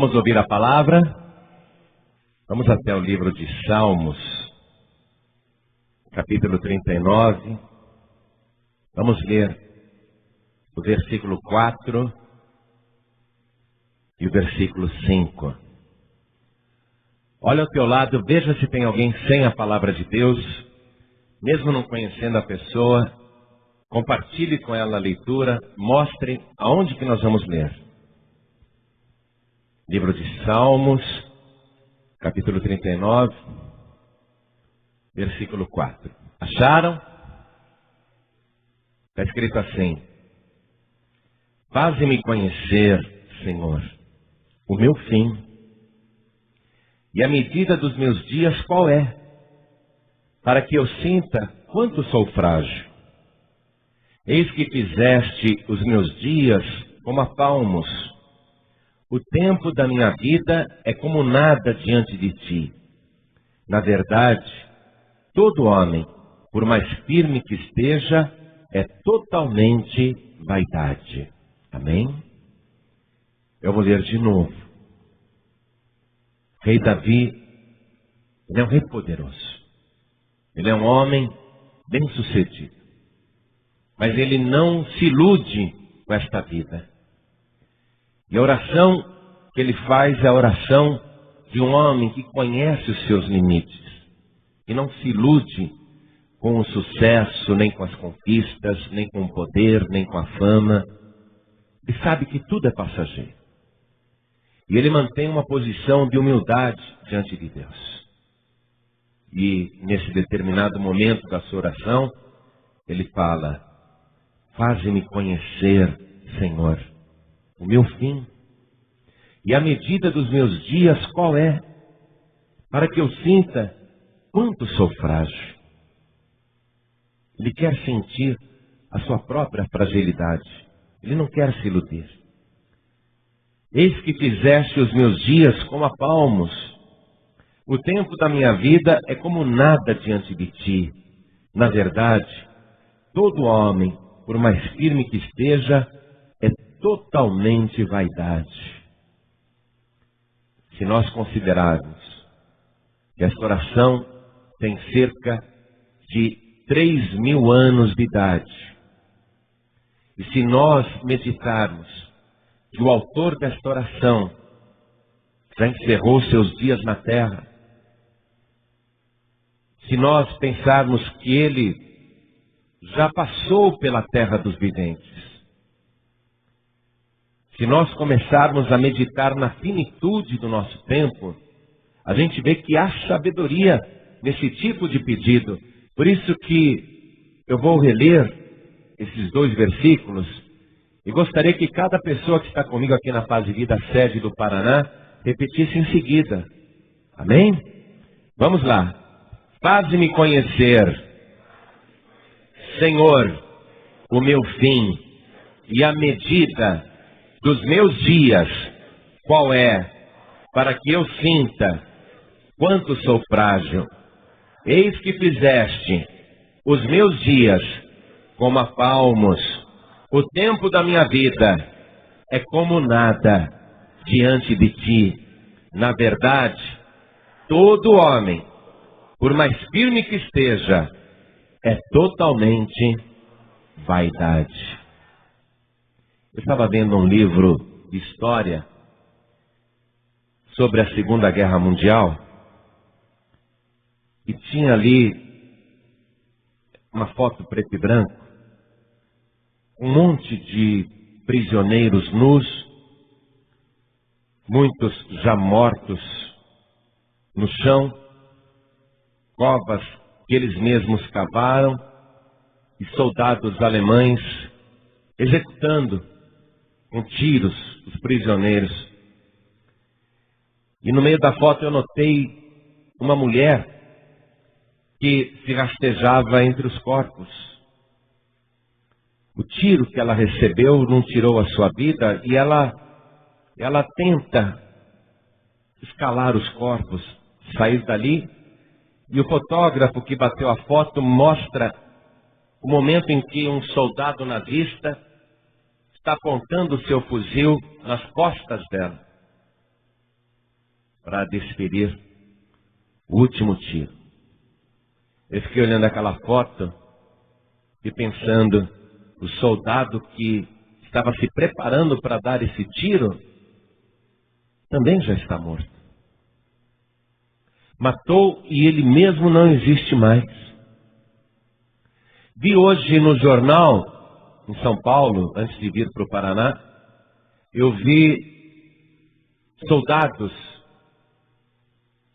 Vamos ouvir a palavra? Vamos até o livro de Salmos, capítulo 39. Vamos ler o versículo 4 e o versículo 5. Olha ao teu lado, veja se tem alguém sem a palavra de Deus, mesmo não conhecendo a pessoa. Compartilhe com ela a leitura, mostre aonde que nós vamos ler. Livro de Salmos, capítulo 39, versículo 4. Acharam? Está escrito assim: faze-me conhecer, Senhor, o meu fim, e a medida dos meus dias qual é, para que eu sinta quanto sou frágil. Eis que fizeste os meus dias como a palmos. O tempo da minha vida é como nada diante de ti. Na verdade, todo homem, por mais firme que esteja, é totalmente vaidade. Amém? Eu vou ler de novo. Rei Davi, ele é um rei poderoso. Ele é um homem bem-sucedido. Mas ele não se ilude com esta vida. E a oração que ele faz é a oração de um homem que conhece os seus limites. E não se ilude com o sucesso, nem com as conquistas, nem com o poder, nem com a fama. Ele sabe que tudo é passageiro. E ele mantém uma posição de humildade diante de Deus. E nesse determinado momento da sua oração, ele fala: faze-me conhecer, Senhor, o meu fim, e a medida dos meus dias qual é, para que eu sinta quanto sou frágil. Ele quer sentir a sua própria fragilidade. Ele não quer se iludir. Eis que fizeste os meus dias como a palmos. O tempo da minha vida é como nada diante de ti. Na verdade, todo homem, por mais firme que esteja, é totalmente vaidade. Se nós considerarmos que esta oração tem cerca de 3.000 anos de idade, e se nós meditarmos que o autor desta oração já encerrou seus dias na terra, se nós pensarmos que ele já passou pela terra dos viventes, se nós começarmos a meditar na finitude do nosso tempo, a gente vê que há sabedoria nesse tipo de pedido. Por isso que eu vou reler esses 2 versículos e gostaria que cada pessoa que está comigo aqui na Paz e Vida, sede do Paraná, repetisse em seguida. Amém? Vamos lá. Faze-me conhecer, Senhor, o meu fim, e a medida dos meus dias qual é, para que eu sinta quanto sou frágil. Eis que fizeste os meus dias como a palmos. O tempo da minha vida é como nada diante de ti. Na verdade, todo homem, por mais firme que esteja, é totalmente vaidade. Eu estava vendo um livro de história sobre a Segunda Guerra Mundial e tinha ali uma foto preto e branco, um monte de prisioneiros nus, muitos já mortos no chão, covas que eles mesmos cavaram, e soldados alemães executando com tiros os prisioneiros. E no meio da foto eu notei uma mulher que se rastejava entre os corpos. O tiro que ela recebeu não tirou a sua vida, e ela tenta escalar os corpos, sair dali, e o fotógrafo que bateu a foto mostra o momento em que um soldado nazista está apontando o seu fuzil nas costas dela. para desferir o último tiro. Eu fiquei olhando aquela foto e pensando, o soldado que estava se preparando para dar esse tiro, também já está morto. Matou e ele mesmo não existe mais. Vi hoje no jornal, em São Paulo, antes de vir para o Paraná, eu vi soldados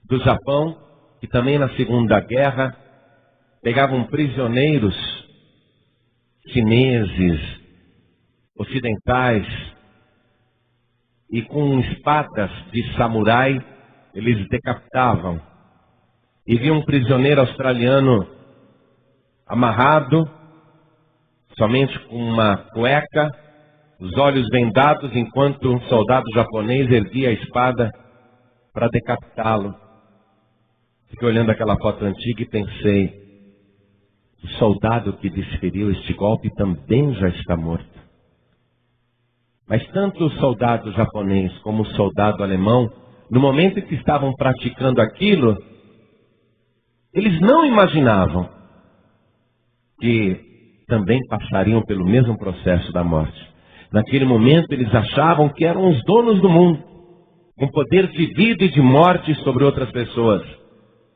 do Japão, que também na Segunda Guerra pegavam prisioneiros chineses, ocidentais, e com espadas de samurai, eles decapitavam. E vi um prisioneiro australiano amarrado, somente com uma cueca, os olhos vendados, enquanto um soldado japonês erguia a espada para decapitá-lo. Fiquei olhando aquela foto antiga e pensei, o soldado que desferiu este golpe também já está morto. Mas tanto o soldado japonês como o soldado alemão, no momento em que estavam praticando aquilo, eles não imaginavam que também passariam pelo mesmo processo da morte. Naquele momento eles achavam que eram os donos do mundo, com poder de vida e de morte sobre outras pessoas.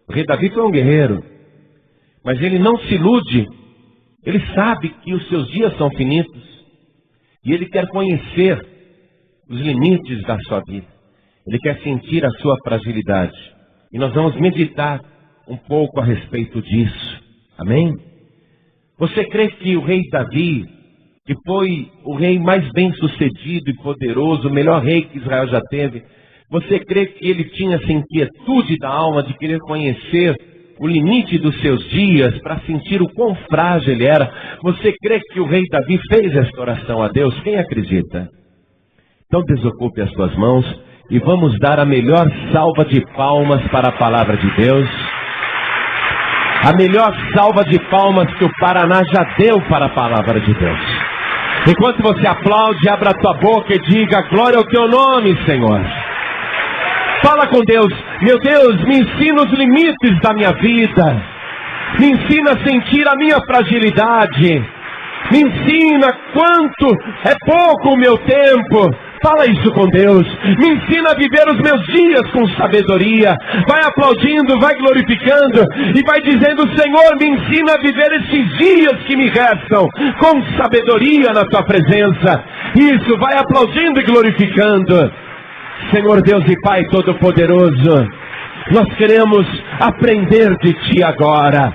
O rei Davi foi um guerreiro, mas ele não se ilude. Ele sabe que os seus dias são finitos e ele quer conhecer os limites da sua vida. Ele quer sentir a sua fragilidade. E nós vamos meditar um pouco a respeito disso. Amém? Você crê que o rei Davi, que foi o rei mais bem sucedido e poderoso, o melhor rei que Israel já teve, você crê que ele tinha essa inquietude da alma de querer conhecer o limite dos seus dias, para sentir o quão frágil ele era? Você crê que o rei Davi fez esta oração a Deus? Quem acredita? Então desocupe as suas mãos e vamos dar a melhor salva de palmas para a palavra de Deus. A melhor salva de palmas que o Paraná já deu para a palavra de Deus. Enquanto você aplaude, abra a tua boca e diga, glória ao teu nome, Senhor. Fala com Deus, meu Deus, me ensina os limites da minha vida. Me ensina a sentir a minha fragilidade. Me ensina quanto é pouco o meu tempo. Fala isso com Deus. Me ensina a viver os meus dias com sabedoria. Vai aplaudindo, vai glorificando e vai dizendo, Senhor, me ensina a viver esses dias que me restam com sabedoria na tua presença. Isso, vai aplaudindo e glorificando. Senhor Deus e Pai Todo-Poderoso, nós queremos aprender de Ti agora.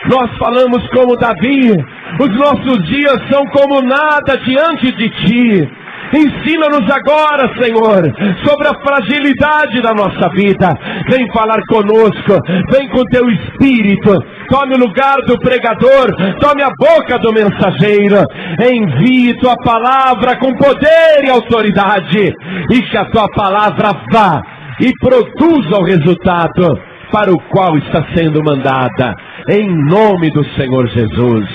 Nós falamos como Davi, os nossos dias são como nada diante de Ti. Ensina-nos agora, Senhor, sobre a fragilidade da nossa vida. Vem falar conosco, vem com Teu Espírito. Tome o lugar do pregador, tome a boca do mensageiro. Envie Tua palavra com poder e autoridade. E que a Tua palavra vá e produza o resultado para o qual está sendo mandada. Em nome do Senhor Jesus.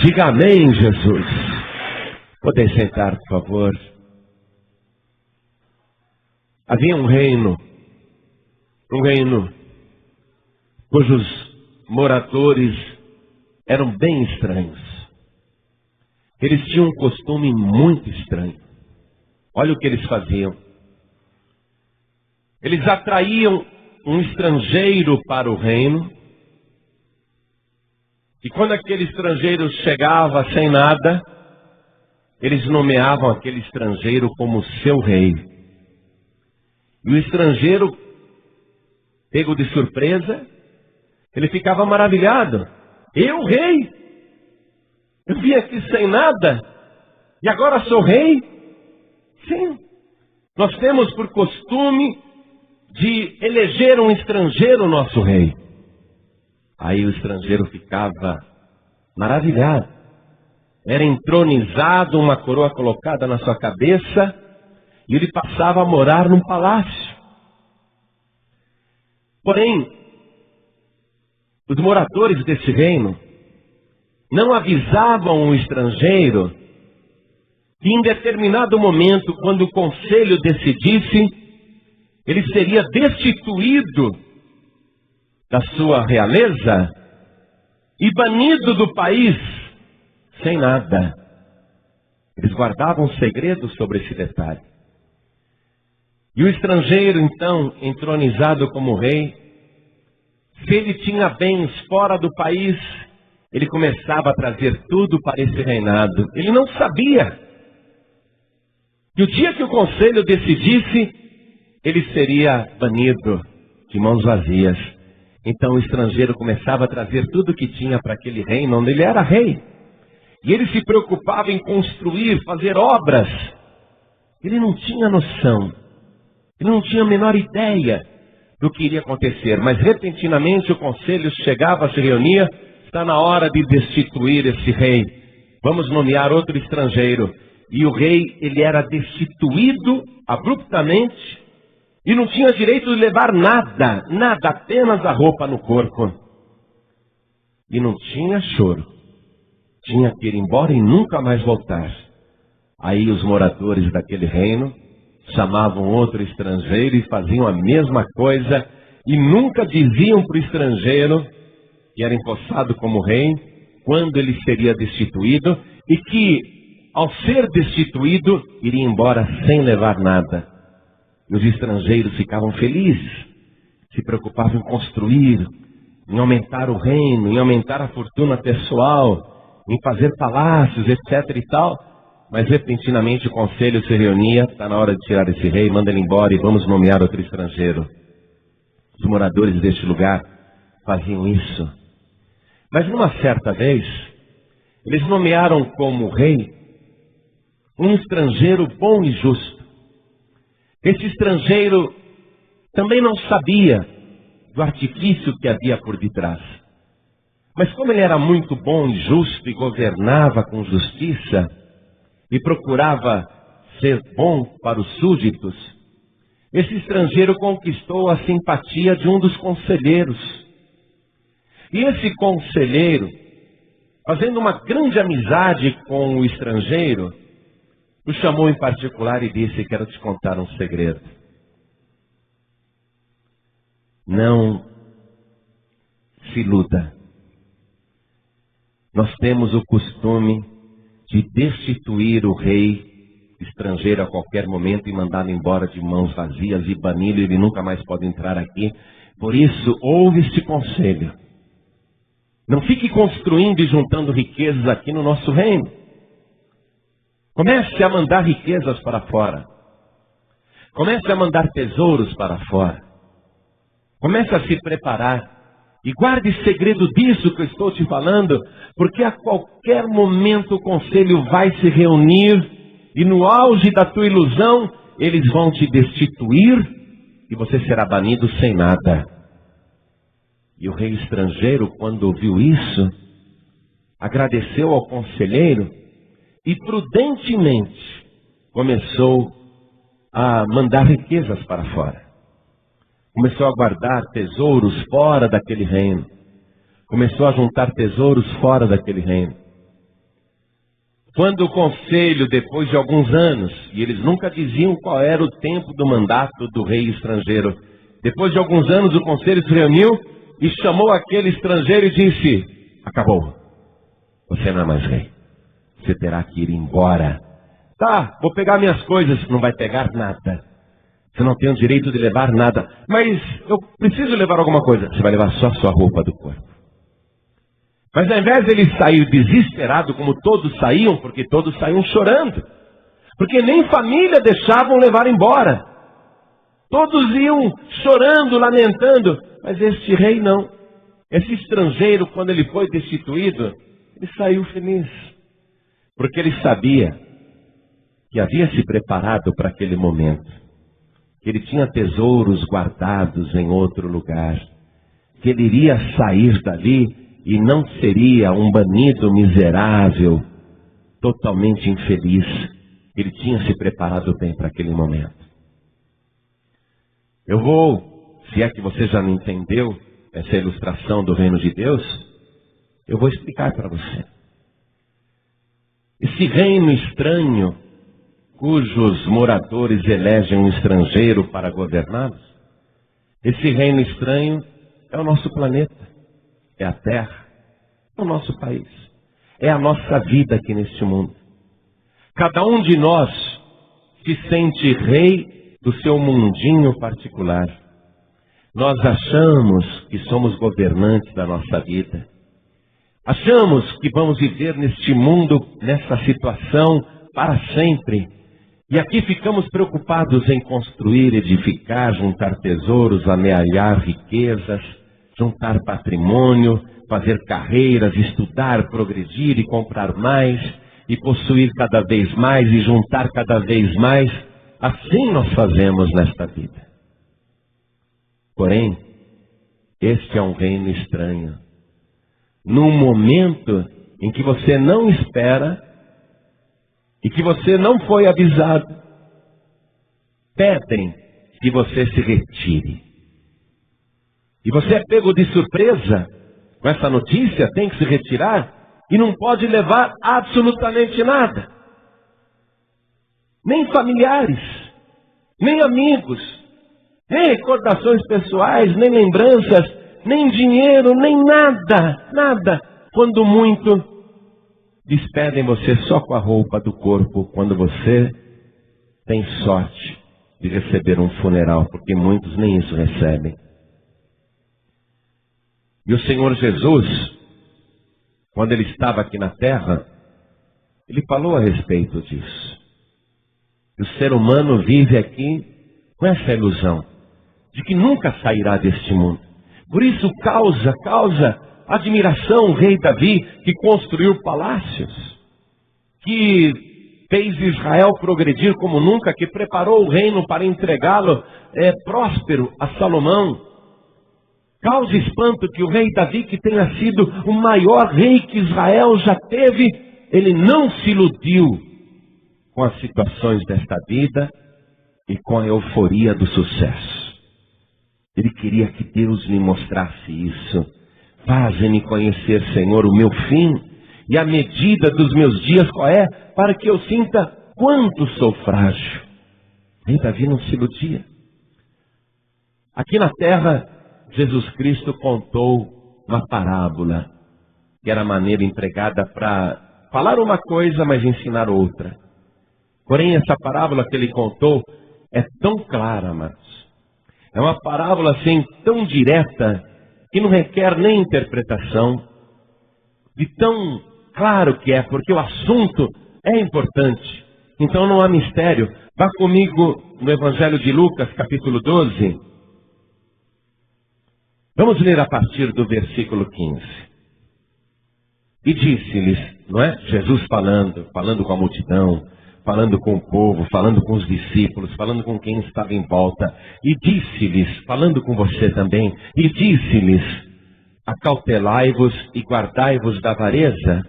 Diga amém, Jesus. Podem sentar, por favor. Havia um reino cujos moradores eram bem estranhos. Eles tinham um costume muito estranho. Olha o que eles faziam. Eles atraíam um estrangeiro para o reino, e quando aquele estrangeiro chegava sem nada, eles nomeavam aquele estrangeiro como seu rei. E o estrangeiro, pego de surpresa, ele ficava maravilhado. Eu, rei? Eu vim aqui sem nada e agora sou rei? Sim. Nós temos por costume de eleger um estrangeiro nosso rei. Aí o estrangeiro ficava maravilhado. Era entronizado, uma coroa colocada na sua cabeça, e ele passava a morar num palácio. Porém, os moradores desse reino não avisavam o estrangeiro que em determinado momento, quando o conselho decidisse, ele seria destituído da sua realeza e banido do país sem nada. Eles guardavam segredo sobre esse detalhe. E o estrangeiro, então, entronizado como rei, se ele tinha bens fora do país, ele começava a trazer tudo para esse reinado. Ele não sabia que o dia que o conselho decidisse, ele seria banido de mãos vazias. Então o estrangeiro começava a trazer tudo que tinha para aquele reino onde ele era rei. E ele se preocupava em construir, fazer obras. Ele não tinha noção, ele não tinha a menor ideia do que iria acontecer. Mas repentinamente o conselho chegava, se reunia, está na hora de destituir esse rei. Vamos nomear outro estrangeiro. E o rei, ele era destituído abruptamente e não tinha direito de levar nada, nada, apenas a roupa no corpo. E não tinha choro. Tinha que ir embora e nunca mais voltar. Aí os moradores daquele reino chamavam outro estrangeiro e faziam a mesma coisa e nunca diziam para o estrangeiro que era empossado como rei, quando ele seria destituído e que, ao ser destituído, iria embora sem levar nada. E os estrangeiros ficavam felizes, se preocupavam em construir, em aumentar o reino, em aumentar a fortuna pessoal, em fazer palácios, etc. e tal. Mas repentinamente o conselho se reunia, está na hora de tirar esse rei, manda ele embora e vamos nomear outro estrangeiro. Os moradores deste lugar faziam isso. Mas numa certa vez, eles nomearam como rei um estrangeiro bom e justo. Esse estrangeiro também não sabia do artifício que havia por detrás. Mas como ele era muito bom e justo e governava com justiça e procurava ser bom para os súditos, esse estrangeiro conquistou a simpatia de um dos conselheiros. E esse conselheiro, fazendo uma grande amizade com o estrangeiro, o chamou em particular e disse: quero te contar um segredo. Não se iluda. Nós temos o costume de destituir o rei estrangeiro a qualquer momento e mandá-lo embora de mãos vazias e bani-lo, ele nunca mais pode entrar aqui. Por isso, ouve este conselho. Não fique construindo e juntando riquezas aqui no nosso reino. Comece a mandar riquezas para fora. Comece a mandar tesouros para fora. Comece a se preparar. E guarde segredo disso que eu estou te falando, porque a qualquer momento o conselho vai se reunir e no auge da tua ilusão, eles vão te destituir e você será banido sem nada. E o rei estrangeiro, quando ouviu isso, agradeceu ao conselheiro e prudentemente começou a mandar riquezas para fora. Começou a guardar tesouros fora daquele reino. Começou a juntar tesouros fora daquele reino. Quando o conselho, depois de alguns anos, e eles nunca diziam qual era o tempo do mandato do rei estrangeiro, depois de alguns anos o conselho se reuniu e chamou aquele estrangeiro e disse: acabou, você não é mais rei, você terá que ir embora. Tá, vou pegar minhas coisas. Não vai pegar nada. Você não tem o direito de levar nada. Mas eu preciso levar alguma coisa. Você vai levar só a sua roupa do corpo. Mas ao invés de ele sair desesperado, como todos saíam, porque todos saíam chorando, porque nem família deixavam levar embora, todos iam chorando, lamentando. Mas este rei não. Esse estrangeiro, quando ele foi destituído, ele saiu feliz, porque ele sabia que havia se preparado para aquele momento, que ele tinha tesouros guardados em outro lugar, que ele iria sair dali e não seria um banido miserável, totalmente infeliz. Ele tinha se preparado bem para aquele momento. Eu vou, se é que você já não entendeu essa ilustração do reino de Deus, eu vou explicar para você. Esse reino estranho, cujos moradores elegem um estrangeiro para governá-los. Esse reino estranho é o nosso planeta, é a Terra, é o nosso país, é a nossa vida aqui neste mundo. Cada um de nós se sente rei do seu mundinho particular. Nós achamos que somos governantes da nossa vida. Achamos que vamos viver neste mundo, nessa situação, para sempre. E aqui ficamos preocupados em construir, edificar, juntar tesouros, amealhar riquezas, juntar patrimônio, fazer carreiras, estudar, progredir e comprar mais, e possuir cada vez mais e juntar cada vez mais. Assim nós fazemos nesta vida. Porém, este é um reino estranho. Num momento em que você não espera e que você não foi avisado, pedem que você se retire. E você é pego de surpresa com essa notícia, tem que se retirar e não pode levar absolutamente nada. Nem familiares, nem amigos, nem recordações pessoais, nem lembranças, nem dinheiro, nem nada, nada. Quando muito, despedem você só com a roupa do corpo, quando você tem sorte de receber um funeral, porque muitos nem isso recebem. E o Senhor Jesus, quando Ele estava aqui na terra, Ele falou a respeito disso. E o ser humano vive aqui com essa ilusão de que nunca sairá deste mundo. Por isso causa admiração o rei Davi, que construiu palácios, que fez Israel progredir como nunca, que preparou o reino para entregá-lo próspero a Salomão. Causa espanto que o rei Davi, que tenha sido o maior rei que Israel já teve, ele não se iludiu com as situações desta vida e com a euforia do sucesso. Ele queria que Deus lhe mostrasse isso. Faze-me conhecer, Senhor, o meu fim e a medida dos meus dias qual é, para que eu sinta quanto sou frágil. O rei Davi não se iludia. Aqui na terra, Jesus Cristo contou uma parábola, que era a maneira empregada para falar uma coisa, mas ensinar outra. Porém, essa parábola que ele contou é tão clara, amados. É uma parábola assim tão direta, que não requer nem interpretação, de tão claro que é, porque o assunto é importante. Então não há mistério. Vá comigo no Evangelho de Lucas, capítulo 12. Vamos ler a partir do versículo 15. E disse-lhes, não é? Jesus falando com a multidão, falando com o povo, falando com os discípulos, falando com quem estava em volta. E disse-lhes, falando com você também, e disse-lhes, acautelai-vos e guardai-vos da avareza,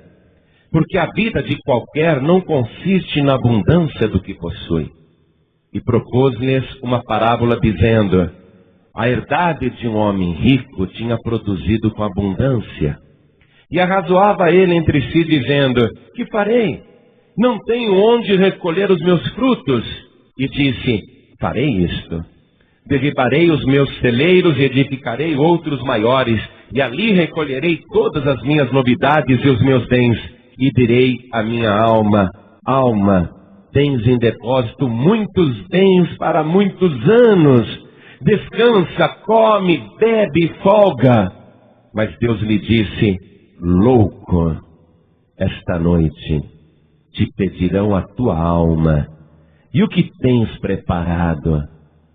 porque a vida de qualquer não consiste na abundância do que possui. E propôs-lhes uma parábola dizendo, a herdade de um homem rico tinha produzido com abundância. E arrazoava ele entre si, dizendo, que farei? Não tenho onde recolher os meus frutos. E disse, farei isto. Derribarei os meus celeiros e edificarei outros maiores, e ali recolherei todas as minhas novidades e os meus bens. E direi à minha alma, alma, tens em depósito muitos bens para muitos anos. Descansa, come, bebe e folga. Mas Deus lhe disse, louco, esta noite te pedirão a tua alma, e o que tens preparado,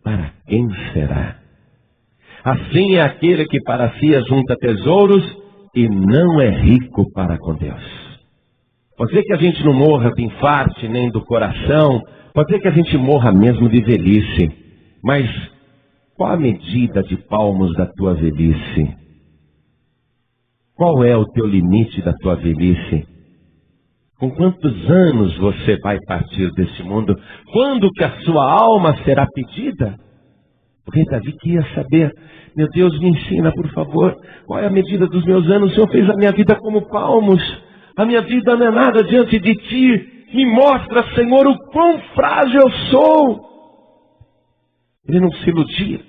para quem será? Assim é aquele que para si ajunta tesouros e não é rico para com Deus. Pode ser que a gente não morra de infarte nem do coração, pode ser que a gente morra mesmo de velhice, mas qual a medida de palmos da tua velhice? Qual é o teu limite da tua velhice? Com quantos anos você vai partir deste mundo? Quando que a sua alma será pedida? O rei Davi queria saber, meu Deus, me ensina, por favor, qual é a medida dos meus anos? O Senhor fez a minha vida como palmos. A minha vida não é nada diante de ti. me mostra, Senhor, o quão frágil eu sou. Ele não se iludia.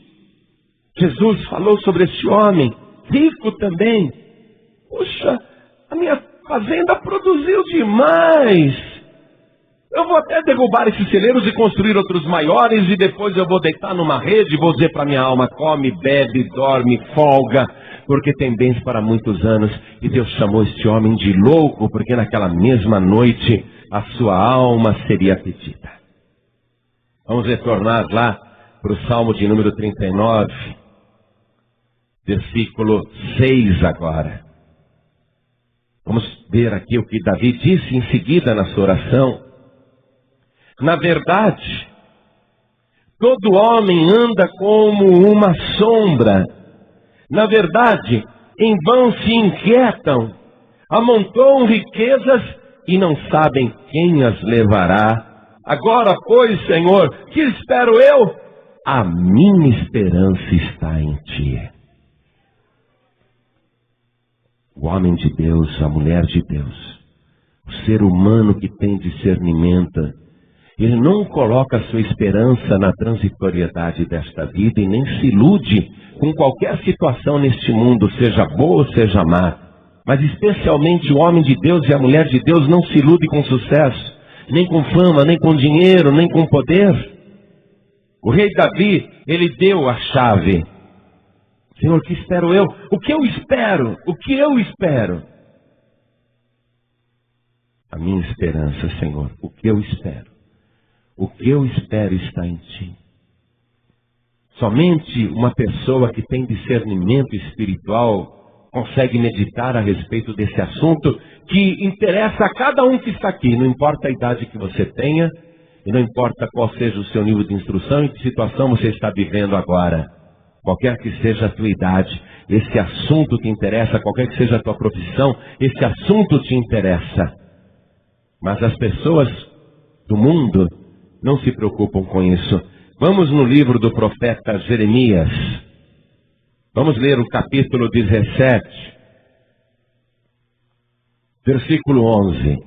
Jesus falou sobre esse homem, rico também. Puxa, a minha fazenda produziu demais. Eu vou até derrubar esses celeiros e construir outros maiores, e depois eu vou deitar numa rede e vou dizer para minha alma: come, bebe, dorme, folga, porque tem bens para muitos anos. E Deus chamou este homem de louco, porque naquela mesma noite a sua alma seria pedida. Vamos retornar lá para o Salmo de número 39, versículo 6 agora. Vamos ver aqui o que Davi disse em seguida na sua oração. Na verdade, todo homem anda como uma sombra. Na verdade, em vão se inquietam, amontoam riquezas e não sabem quem as levará. Agora, pois, Senhor, que espero eu? A minha esperança está em Ti. O homem de Deus, a mulher de Deus, o ser humano que tem discernimento, ele não coloca sua esperança na transitoriedade desta vida e nem se ilude com qualquer situação neste mundo, seja boa ou seja má. Mas especialmente o homem de Deus e a mulher de Deus não se ilude com sucesso, nem com fama, nem com dinheiro, nem com poder. O rei Davi, ele deu a chave. Senhor, o que espero eu? O que eu espero? O que eu espero? A minha esperança, Senhor, o que eu espero? O que eu espero está em Ti. Somente uma pessoa que tem discernimento espiritual consegue meditar a respeito desse assunto que interessa a cada um que está aqui. Não importa a idade que você tenha, e não importa qual seja o seu nível de instrução e que situação você está vivendo agora. Qualquer que seja a tua idade, esse assunto te interessa. Qualquer que seja a tua profissão, esse assunto te interessa. Mas as pessoas do mundo não se preocupam com isso. Vamos no livro do profeta Jeremias. Vamos ler o capítulo 17, versículo 11.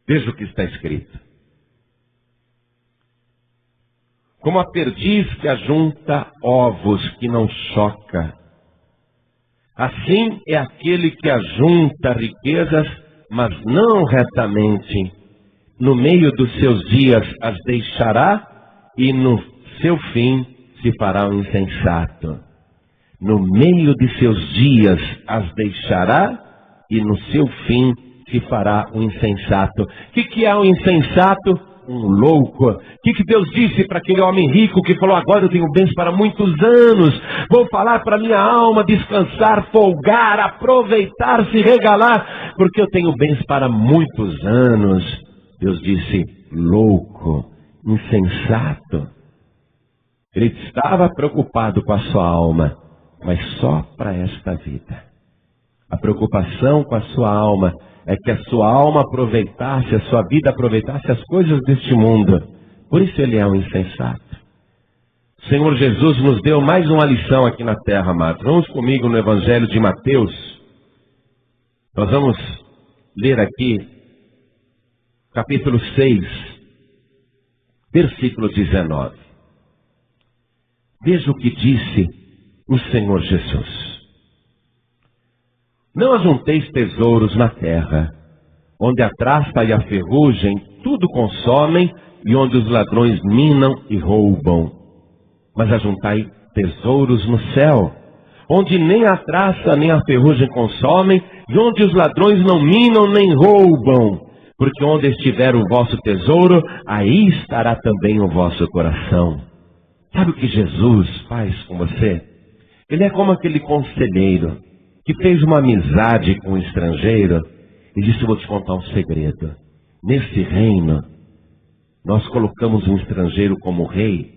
Veja o que está escrito. Como a perdiz que ajunta ovos que não choca, assim é aquele que ajunta riquezas, mas não retamente. No meio dos seus dias as deixará, e no seu fim se fará um insensato. No meio de seus dias as deixará, e no seu fim se fará um insensato. O que é um insensato? Um louco. O que Deus disse para aquele homem rico que falou: agora eu tenho bens para muitos anos, vou falar para minha alma descansar, folgar, aproveitar, se regalar, porque eu tenho bens para muitos anos. Deus disse: louco, insensato. Ele estava preocupado com a sua alma, mas só para esta vida. A preocupação com a sua alma é que a sua alma aproveitasse, a sua vida aproveitasse as coisas deste mundo. Por isso ele é um insensato. O Senhor Jesus nos deu mais uma lição aqui na terra, amados. Vamos comigo no Evangelho de Mateus. Nós vamos ler aqui, capítulo 6, versículo 19. Veja o que disse o Senhor Jesus. Não ajunteis tesouros na terra, onde a traça e a ferrugem tudo consomem, e onde os ladrões minam e roubam. Mas ajuntai tesouros no céu, onde nem a traça nem a ferrugem consomem, e onde os ladrões não minam nem roubam. Porque onde estiver o vosso tesouro, aí estará também o vosso coração. Sabe o que Jesus faz com você? Ele é como aquele conselheiro que fez uma amizade com um estrangeiro e disse: vou te contar um segredo. Nesse reino, nós colocamos um estrangeiro como rei,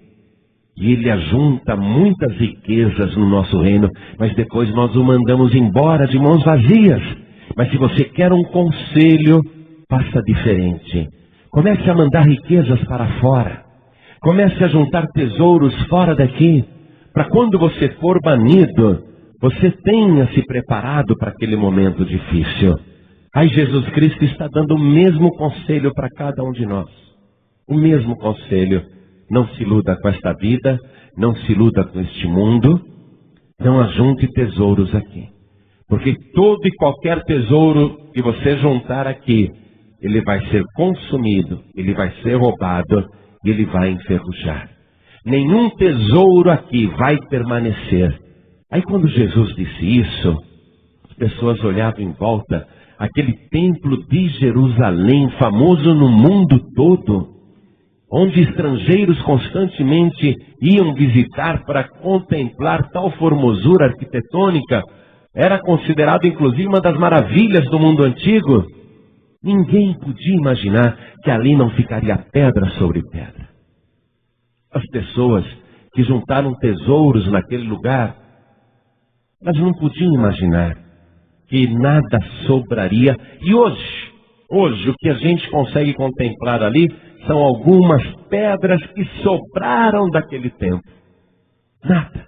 e ele ajunta muitas riquezas no nosso reino, mas depois nós o mandamos embora de mãos vazias. Mas se você quer um conselho, faça diferente. Comece a mandar riquezas para fora. Comece a juntar tesouros fora daqui, para quando você for banido, você tenha se preparado para aquele momento difícil. Aí Jesus Cristo está dando o mesmo conselho para cada um de nós. O mesmo conselho. Não se iluda com esta vida, não se iluda com este mundo, não ajunte tesouros aqui. Porque todo e qualquer tesouro que você juntar aqui, ele vai ser consumido, ele vai ser roubado e ele vai enferrujar. Nenhum tesouro aqui vai permanecer. Aí quando Jesus disse isso, as pessoas olhavam em volta, aquele templo de Jerusalém, famoso no mundo todo, onde estrangeiros constantemente iam visitar para contemplar tal formosura arquitetônica, era considerado inclusive uma das maravilhas do mundo antigo. Ninguém podia imaginar que ali não ficaria pedra sobre pedra. As pessoas que juntaram tesouros naquele lugar, elas não podiam imaginar que nada sobraria. E hoje o que a gente consegue contemplar ali são algumas pedras que sobraram daquele tempo. Nada.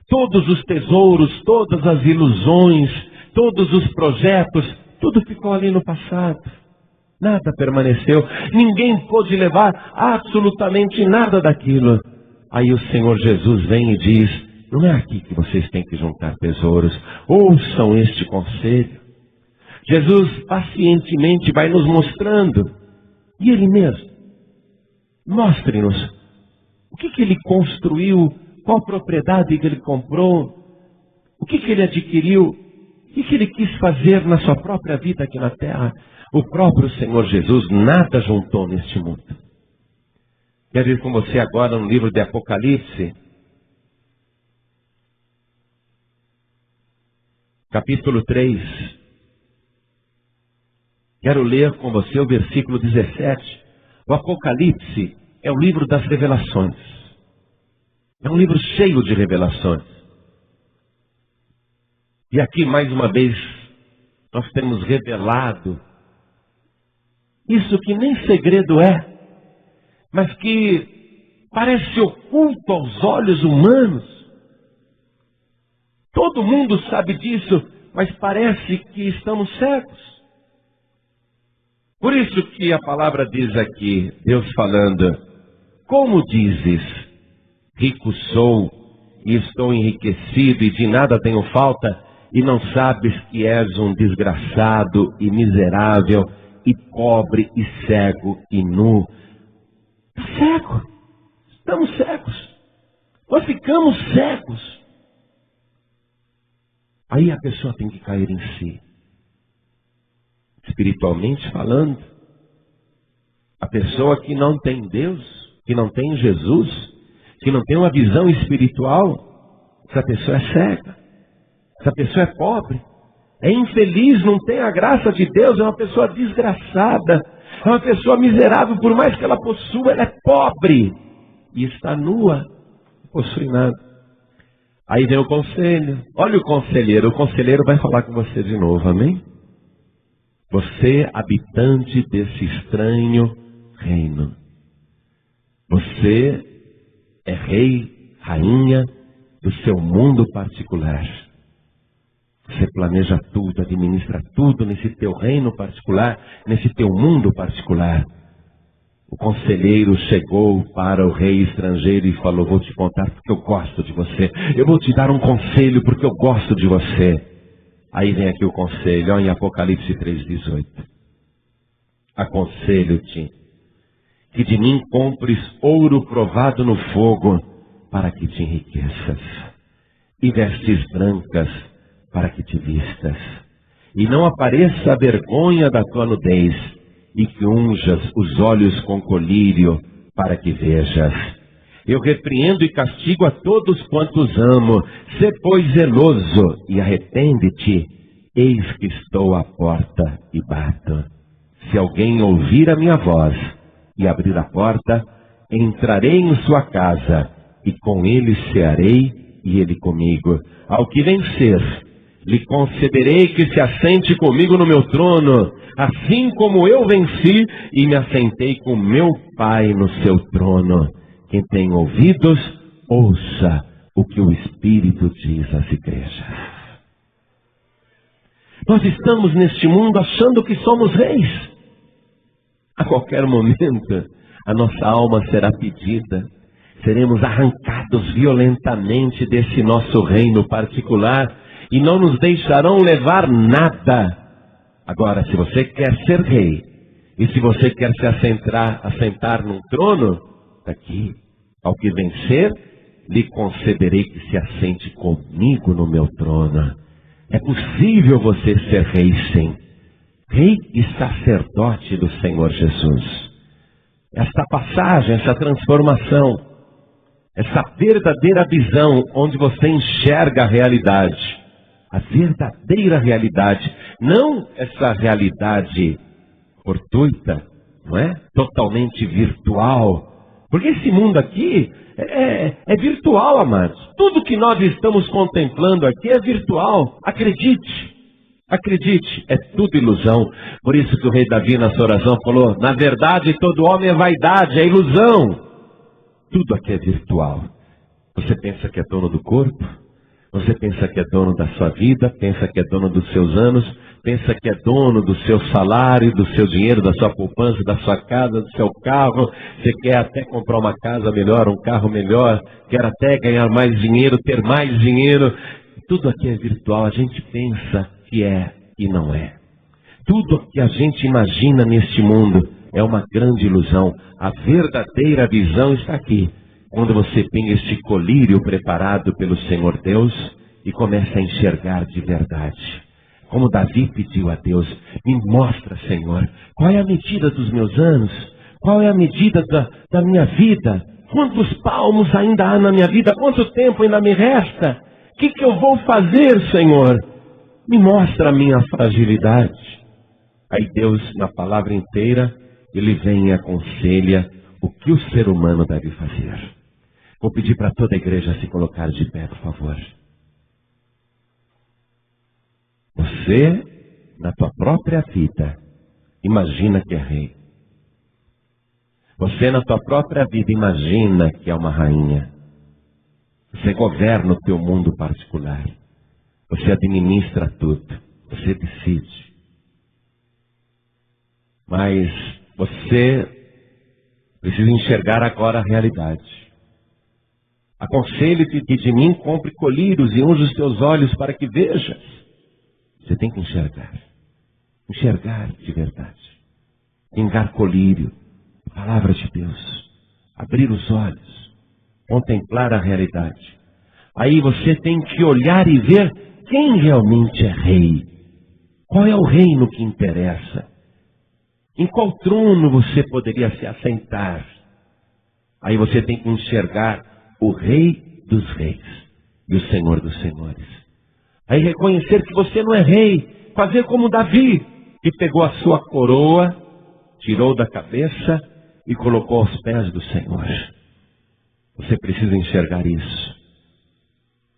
Todos os tesouros, todas as ilusões, todos os projetos, tudo ficou ali no passado. Nada permaneceu. Ninguém pôde levar absolutamente nada daquilo. Aí o Senhor Jesus vem e diz: não é aqui que vocês têm que juntar tesouros. Ouçam este conselho. Jesus pacientemente vai nos mostrando. E Ele mesmo. Mostre-nos o que Ele construiu, qual propriedade que Ele comprou, o que Ele adquiriu, o que Ele quis fazer na sua própria vida aqui na terra. O próprio Senhor Jesus nada juntou neste mundo. Quero ir com você agora no livro de Apocalipse, capítulo 3. Quero ler com você o versículo 17. O Apocalipse é o livro das revelações. É um livro cheio de revelações. E aqui, mais uma vez, nós temos revelado isso que nem segredo é, mas que parece oculto aos olhos humanos. Todo mundo sabe disso, mas parece que estamos cegos. Por isso que a palavra diz aqui, Deus falando: como dizes, rico sou e estou enriquecido e de nada tenho falta, e não sabes que és um desgraçado e miserável e pobre e cego e nu. Cego. Estamos cegos. Nós ficamos cegos. Aí a pessoa tem que cair em si. Espiritualmente falando, a pessoa que não tem Deus, que não tem Jesus, que não tem uma visão espiritual, essa pessoa é cega, essa pessoa é pobre, é infeliz, não tem a graça de Deus, é uma pessoa desgraçada, é uma pessoa miserável, por mais que ela possua, ela é pobre e está nua, não possui nada. Aí vem o conselho, olha o conselheiro vai falar com você de novo, amém? Você, habitante desse estranho reino. Você é rei, rainha do seu mundo particular. Você planeja tudo, administra tudo nesse teu reino particular, nesse teu mundo particular. O conselheiro chegou para o rei estrangeiro e falou: vou te contar porque eu gosto de você. Eu vou te dar um conselho porque eu gosto de você. Aí vem aqui o conselho, ó, em Apocalipse 3,18. Aconselho-te que de mim compres ouro provado no fogo, para que te enriqueças, e vestes brancas, para que te vistas, e não apareça a vergonha da tua nudez, e que unjas os olhos com colírio, para que vejas. Eu repreendo e castigo a todos quantos amo. Sê, pois, zeloso e arrepende-te. Eis que estou à porta e bato. Se alguém ouvir a minha voz e abrir a porta, entrarei em sua casa, e com ele cearei, e ele comigo. Ao que vencer, lhe concederei que se assente comigo no meu trono, assim como eu venci e me assentei com meu Pai no seu trono. Quem tem ouvidos, ouça o que o Espírito diz às igrejas. Nós estamos neste mundo achando que somos reis. A qualquer momento, a nossa alma será pedida. Seremos arrancados violentamente desse nosso reino particular e não nos deixarão levar nada. Agora, se você quer ser rei, e se você quer se assentar num trono, aqui, ao que vencer, lhe concederei que se assente comigo no meu trono. É possível você ser rei, sim. Rei e sacerdote do Senhor Jesus. Esta passagem, essa transformação, essa verdadeira visão onde você enxerga a realidade. A verdadeira realidade. Não essa realidade fortuita, não é? Totalmente virtual. Porque esse mundo aqui é virtual, amados. Tudo que nós estamos contemplando aqui é virtual. Acredite. Acredite, é tudo ilusão. Por isso que o rei Davi na sua oração falou, na verdade todo homem é vaidade, é ilusão. Tudo aqui é virtual. Você pensa que é dono do corpo? Você pensa que é dono da sua vida? Pensa que é dono dos seus anos? Pensa que é dono do seu salário, do seu dinheiro, da sua poupança, da sua casa, do seu carro? Você quer até comprar uma casa melhor, um carro melhor? Quer até ganhar mais dinheiro, ter mais dinheiro? Tudo aqui é virtual. A gente pensa que é e não é. Tudo que a gente imagina neste mundo é uma grande ilusão. A verdadeira visão está aqui. Quando você tem este colírio preparado pelo Senhor Deus e começa a enxergar de verdade. Como Davi pediu a Deus, me mostra, Senhor, qual é a medida dos meus anos? Qual é a medida da minha vida? Quantos palmos ainda há na minha vida? Quanto tempo ainda me resta? O que eu vou fazer, Senhor? Me mostra a minha fragilidade. Aí Deus, na palavra inteira, Ele vem e aconselha o que o ser humano deve fazer. Vou pedir para toda a igreja se colocar de pé, por favor. Você, na tua própria vida, imagina que é rei. Você, na tua própria vida, imagina que é uma rainha. Você governa o teu mundo particular. Você administra tudo. Você decide. Mas você precisa enxergar agora a realidade. Aconselho-te que de mim compre colírios e unja os teus olhos para que vejas. Você tem que enxergar. Enxergar de verdade. Pingar colírio. Palavra de Deus. Abrir os olhos. Contemplar a realidade. Aí você tem que olhar e ver quem realmente é rei. Qual é o reino que interessa? Em qual trono você poderia se assentar? Aí você tem que enxergar o Rei dos Reis e o Senhor dos Senhores. Aí reconhecer que você não é rei, fazer como Davi, que pegou a sua coroa, tirou da cabeça e colocou aos pés do Senhor. Você precisa enxergar isso.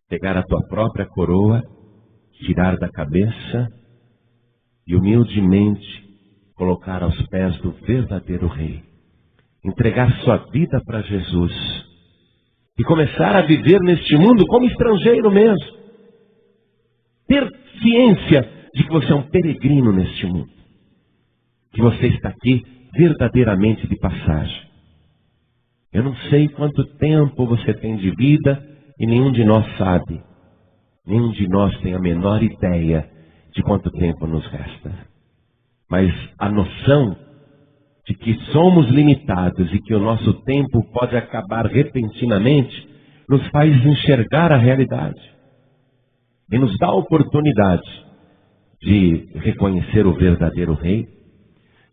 Pegar a tua própria coroa, tirar da cabeça e humildemente colocar aos pés do verdadeiro rei. Entregar sua vida para Jesus. E começar a viver neste mundo como estrangeiro mesmo. Ter ciência de que você é um peregrino neste mundo. Que você está aqui verdadeiramente de passagem. Eu não sei quanto tempo você tem de vida e nenhum de nós sabe. Nenhum de nós tem a menor ideia de quanto tempo nos resta. Mas a noção de que somos limitados e que o nosso tempo pode acabar repentinamente, nos faz enxergar a realidade. E nos dá a oportunidade de reconhecer o verdadeiro Rei,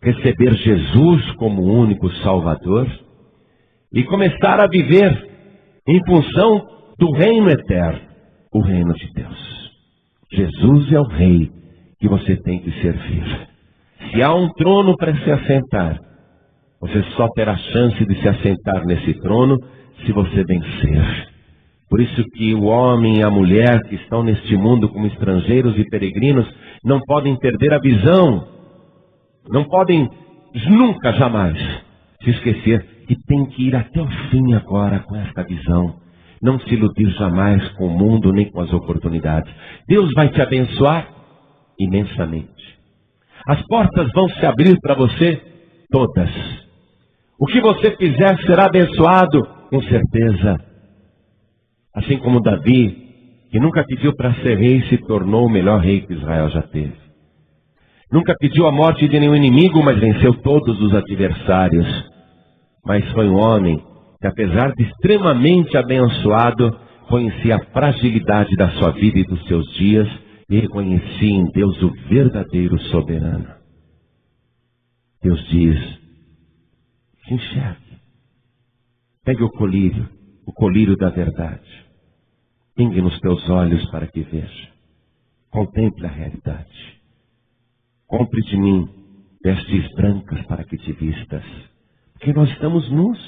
receber Jesus como o único Salvador e começar a viver em função do reino eterno, o reino de Deus. Jesus é o Rei que você tem que servir. Se há um trono para se assentar, você só terá chance de se assentar nesse trono se você vencer. Por isso que o homem e a mulher que estão neste mundo como estrangeiros e peregrinos não podem perder a visão. Não podem nunca, jamais, se esquecer que tem que ir até o fim agora com esta visão. Não se iludir jamais com o mundo nem com as oportunidades. Deus vai te abençoar. imensamente. As portas vão se abrir para você todas. O que você fizer será abençoado, com certeza. Assim como Davi, que nunca pediu para ser rei, se tornou o melhor rei que Israel já teve. Nunca pediu a morte de nenhum inimigo, mas venceu todos os adversários. Mas foi um homem que, apesar de extremamente abençoado, conhecia a fragilidade da sua vida e dos seus dias e reconhecia em Deus o verdadeiro soberano. Deus diz: se enxergue, pegue o colírio da verdade, pingue nos teus olhos para que veja, contemple a realidade. Compre de mim vestes brancas para que te vistas, porque nós estamos nus.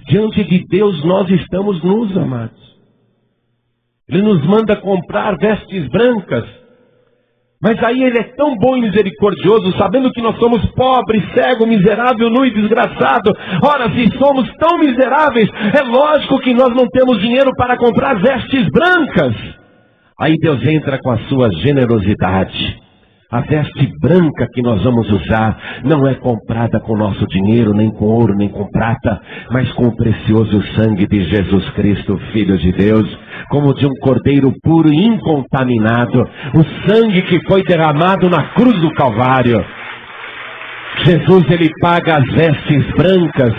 Diante de Deus nós estamos nus, amados. Ele nos manda comprar vestes brancas, mas aí Ele é tão bom e misericordioso, sabendo que nós somos pobres, cego, miserável, nu e desgraçado. Ora, se somos tão miseráveis, é lógico que nós não temos dinheiro para comprar vestes brancas. Aí Deus entra com a sua generosidade. A veste branca que nós vamos usar não é comprada com nosso dinheiro, nem com ouro, nem com prata, mas com o precioso sangue de Jesus Cristo, Filho de Deus, como de um cordeiro puro e incontaminado, o sangue que foi derramado na cruz do Calvário. Jesus, Ele paga as vestes brancas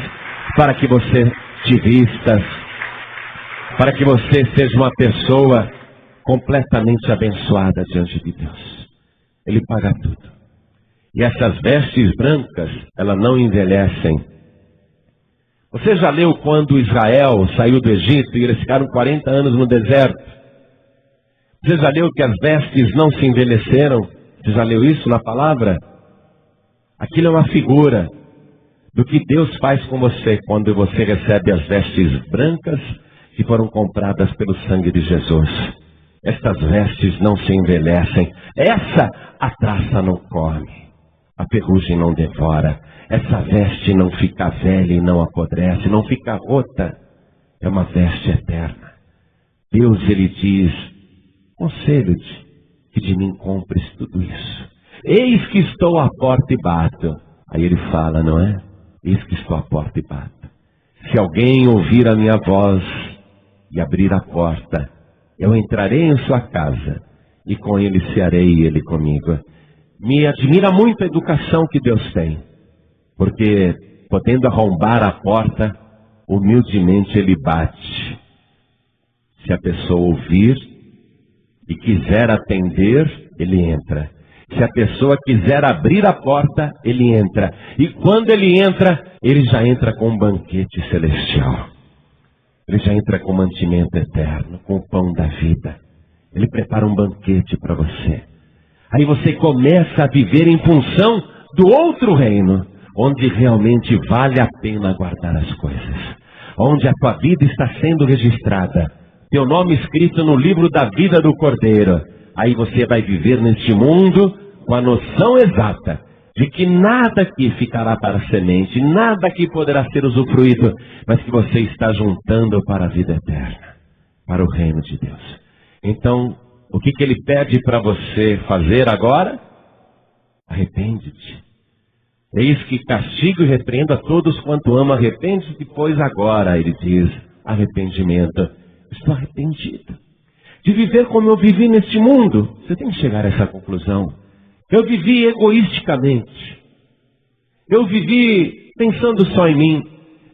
para que você te vistas, para que você seja uma pessoa completamente abençoada diante de Deus. Ele paga tudo. E essas vestes brancas, elas não envelhecem. Você já leu quando Israel saiu do Egito e eles ficaram 40 anos no deserto? Você já leu que as vestes não se envelheceram? Você já leu isso na palavra? Aquilo é uma figura do que Deus faz com você quando você recebe as vestes brancas que foram compradas pelo sangue de Jesus. Estas vestes não se envelhecem. Essa a traça não come, a ferrugem não devora. Essa veste não fica velha e não apodrece, não fica rota. É uma veste eterna. Deus, Ele diz: conselho-te que de mim compres tudo isso. Eis que estou à porta e bato. Aí Ele fala, não é? Eis que estou à porta e bato. Se alguém ouvir a minha voz e abrir a porta, eu entrarei em sua casa, e com ele cearei e ele comigo. Me admira muito a educação que Deus tem, porque podendo arrombar a porta, humildemente Ele bate. Se a pessoa ouvir e quiser atender, Ele entra. Se a pessoa quiser abrir a porta, Ele entra. E quando Ele entra, Ele já entra com um banquete celestial. Ele já entra com mantimento eterno, com o pão da vida. Ele prepara um banquete para você. Aí você começa a viver em função do outro reino, onde realmente vale a pena guardar as coisas. Onde a tua vida está sendo registrada. Teu nome escrito no livro da vida do Cordeiro. Aí você vai viver neste mundo com a noção exata de que nada aqui ficará para a semente, nada aqui poderá ser usufruído, mas que você está juntando para a vida eterna, para o reino de Deus. Então, o que Ele pede para você fazer agora? Arrepende-te. Eis que castigo e repreendo a todos quanto ama. Arrepende-te, pois agora, Ele diz, arrependimento. Estou arrependido de viver como eu vivi neste mundo. Você tem que chegar a essa conclusão. Eu vivi egoisticamente. Eu vivi pensando só em mim.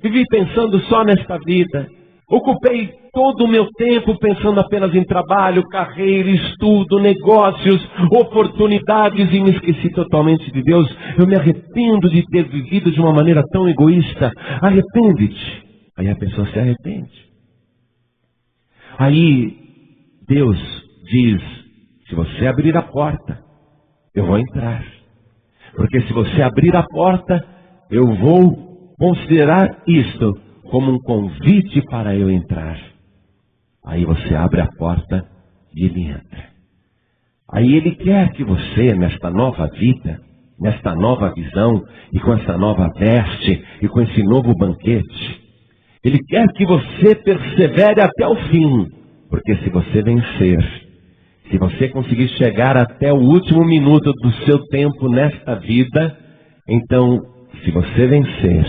Vivi pensando só nesta vida. Ocupei todo o meu tempo pensando apenas em trabalho, carreira, estudo, negócios, oportunidades e me esqueci totalmente de Deus. Eu me arrependo de ter vivido de uma maneira tão egoísta. Arrepende-te. Aí a pessoa se arrepende. Aí Deus diz: se você abrir a porta, eu vou entrar. Porque se você abrir a porta, eu vou considerar isto como um convite para eu entrar. Aí você abre a porta e Ele entra. Aí Ele quer que você, nesta nova vida, nesta nova visão, e com essa nova veste, e com esse novo banquete, Ele quer que você persevere até o fim. Porque se você vencer, Se você conseguir chegar até o último minuto do seu tempo nesta vida, então, se você vencer,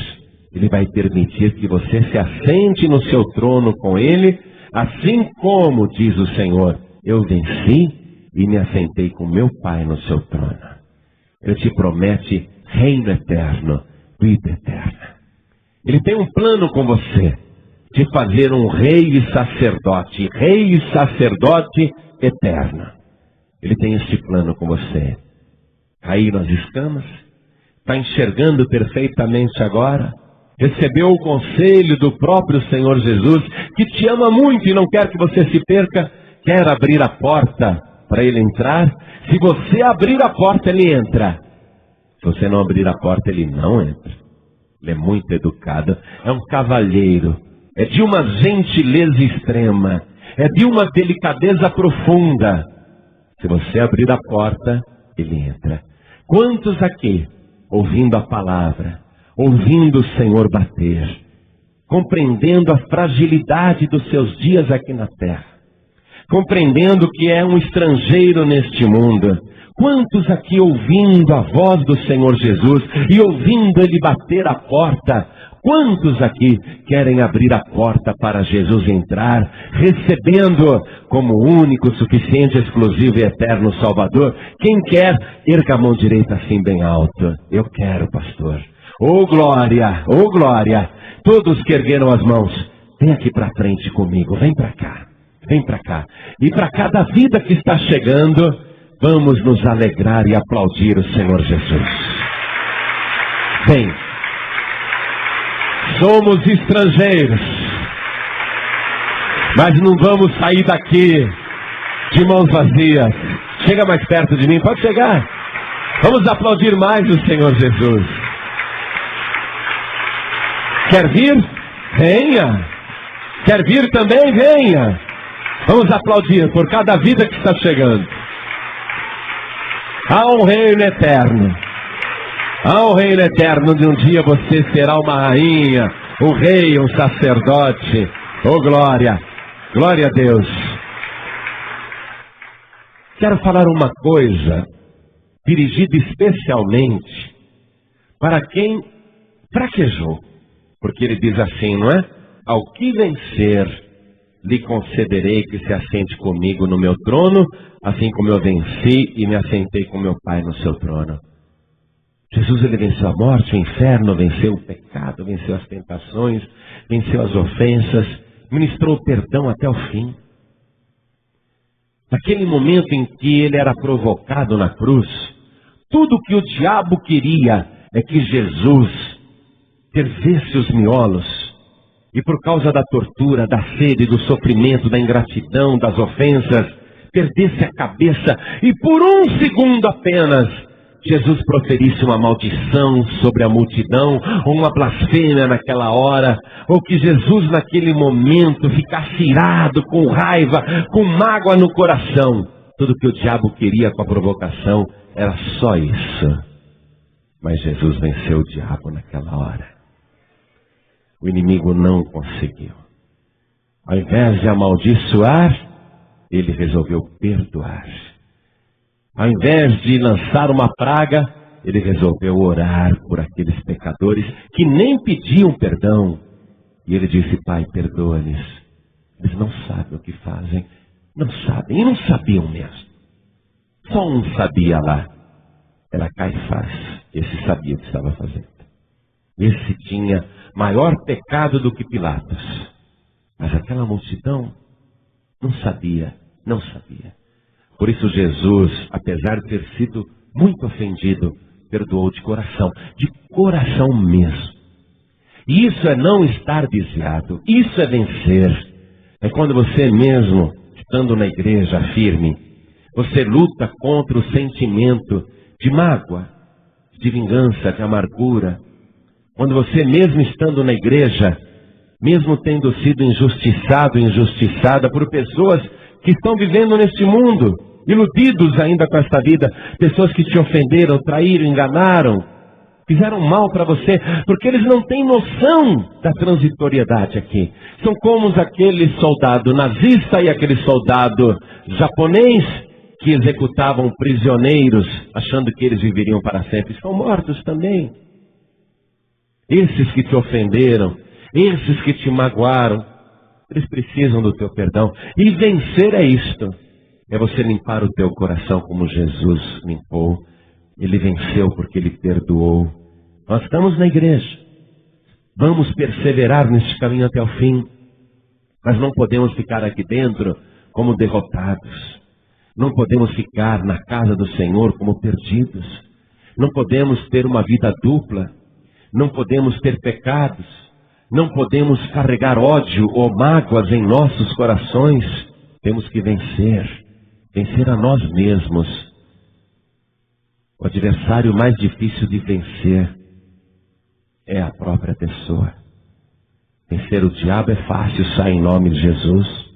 Ele vai permitir que você se assente no seu trono com Ele, assim como diz o Senhor, eu venci e me assentei com meu Pai no seu trono. Ele te promete reino eterno, vida eterna. Ele tem um plano com você, de fazer um rei e sacerdote eterno. Ele tem este plano com você. Caíram as escamas? Está enxergando perfeitamente agora? Recebeu o conselho do próprio Senhor Jesus, que te ama muito e não quer que você se perca, quer abrir a porta para Ele entrar? Se você abrir a porta, Ele entra. Se você não abrir a porta, Ele não entra. Ele é muito educado, é um cavalheiro, é de uma gentileza extrema, é de uma delicadeza profunda. Se você abrir a porta, Ele entra. Quantos aqui, ouvindo a palavra, ouvindo o Senhor bater, compreendendo a fragilidade dos seus dias aqui na terra, compreendendo que é um estrangeiro neste mundo, quantos aqui ouvindo a voz do Senhor Jesus e ouvindo Ele bater a porta, quantos aqui querem abrir a porta para Jesus entrar, recebendo como único, suficiente, exclusivo e eterno Salvador? Quem quer, erga a mão direita assim bem alto. Eu quero, pastor. Oh glória, oh glória. Todos que ergueram as mãos, vem aqui para frente comigo, vem para cá, vem para cá. E para cada vida que está chegando, vamos nos alegrar e aplaudir o Senhor Jesus. Vem. Somos estrangeiros, mas não vamos sair daqui de mãos vazias. Chega mais perto de mim, pode chegar. Vamos aplaudir mais o Senhor Jesus. Quer vir? Venha. Quer vir também? Venha. Vamos aplaudir por cada vida que está chegando. Há um reino eterno. Há um reino eterno onde um dia você será uma rainha, um rei, um sacerdote. Oh glória, glória a Deus. Quero falar uma coisa dirigida especialmente para quem fraquejou. Porque ele diz assim, não é? Ao que vencer, lhe concederei que se assente comigo no meu trono, assim como eu venci e me assentei com meu Pai no seu trono. Jesus, ele venceu a morte, o inferno, venceu o pecado, venceu as tentações, venceu as ofensas, ministrou o perdão até o fim. Naquele momento em que ele era provocado na cruz, tudo que o diabo queria é que Jesus fervesse os miolos, e por causa da tortura, da sede, do sofrimento, da ingratidão, das ofensas, perdesse a cabeça e por um segundo apenas Jesus proferisse uma maldição sobre a multidão, ou uma blasfêmia naquela hora, ou que Jesus naquele momento ficasse irado, com raiva, com mágoa no coração. Tudo que o diabo queria com a provocação era só isso. Mas Jesus venceu o diabo naquela hora. O inimigo não conseguiu. Ao invés de amaldiçoar, ele resolveu perdoar. Ao invés de lançar uma praga, ele resolveu orar por aqueles pecadores que nem pediam perdão. E ele disse, Pai, perdoa-lhes. Eles não sabem o que fazem. Não sabem, e não sabiam mesmo. Só um sabia lá. Era Caifás. Esse sabia o que estava fazendo. Esse tinha maior pecado do que Pilatos. Mas aquela multidão não sabia, não sabia. Por isso Jesus, apesar de ter sido muito ofendido, perdoou de coração mesmo. E isso é não estar desviado, isso é vencer. É quando você mesmo, estando na igreja firme, você luta contra o sentimento de mágoa, de vingança, de amargura. Quando você mesmo estando na igreja, mesmo tendo sido injustiçado, injustiçada por pessoas que estão vivendo neste mundo, iludidos ainda com esta vida, pessoas que te ofenderam, traíram, enganaram, fizeram mal para você, porque eles não têm noção da transitoriedade aqui. São como aquele soldado nazista e aquele soldado japonês que executavam prisioneiros, achando que eles viveriam para sempre, estão mortos também. Esses que te ofenderam, esses que te magoaram, eles precisam do teu perdão. E vencer é isto. É você limpar o teu coração como Jesus limpou. Ele venceu porque Ele perdoou. Nós estamos na igreja. Vamos perseverar neste caminho até o fim. Mas não podemos ficar aqui dentro como derrotados. Não podemos ficar na casa do Senhor como perdidos. Não podemos ter uma vida dupla. Não podemos ter pecados. Não podemos carregar ódio ou mágoas em nossos corações. Temos que vencer. Vencer a nós mesmos. O adversário mais difícil de vencer é a própria pessoa. Vencer o diabo é fácil, sai em nome de Jesus.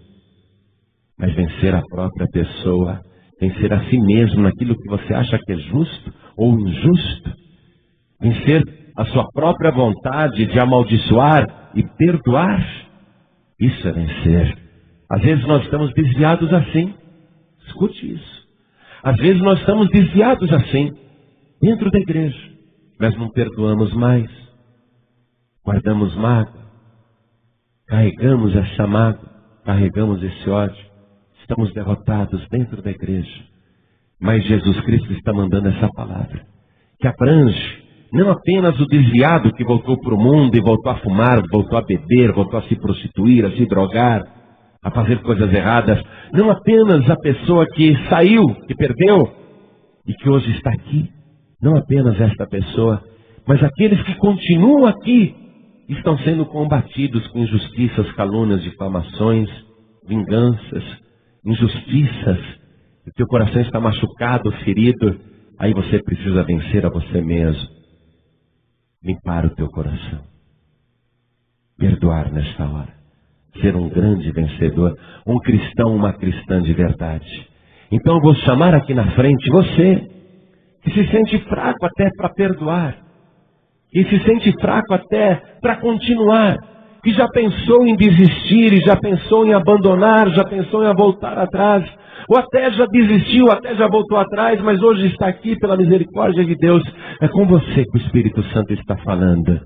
Mas vencer a própria pessoa, vencer a si mesmo naquilo que você acha que é justo ou injusto, vencer a sua própria vontade de amaldiçoar e perdoar, isso é vencer. Às vezes nós estamos desviados assim. Escute isso. Às vezes nós estamos desviados assim, dentro da igreja. Nós não perdoamos mais. Guardamos mágoa. Carregamos essa mágoa. Carregamos esse ódio. Estamos derrotados dentro da igreja. Mas Jesus Cristo está mandando essa palavra, que abrange não apenas o desviado que voltou para o mundo e voltou a fumar, voltou a beber, voltou a se prostituir, a se drogar, a fazer coisas erradas. Não apenas a pessoa que saiu, que perdeu e que hoje está aqui. Não apenas esta pessoa, mas aqueles que continuam aqui estão sendo combatidos com injustiças, calúnias, difamações, vinganças, injustiças. O teu coração está machucado, ferido. Aí você precisa vencer a você mesmo. Limpar o teu coração. Perdoar nesta hora. Ser um grande vencedor. Um cristão, uma cristã de verdade. Então eu vou chamar aqui na frente você que se sente fraco até para perdoar. Que se sente fraco até para continuar. Que já pensou em desistir, e já pensou em abandonar, já pensou em voltar atrás. Ou até já desistiu, até já voltou atrás, mas hoje está aqui pela misericórdia de Deus. É com você que o Espírito Santo está falando.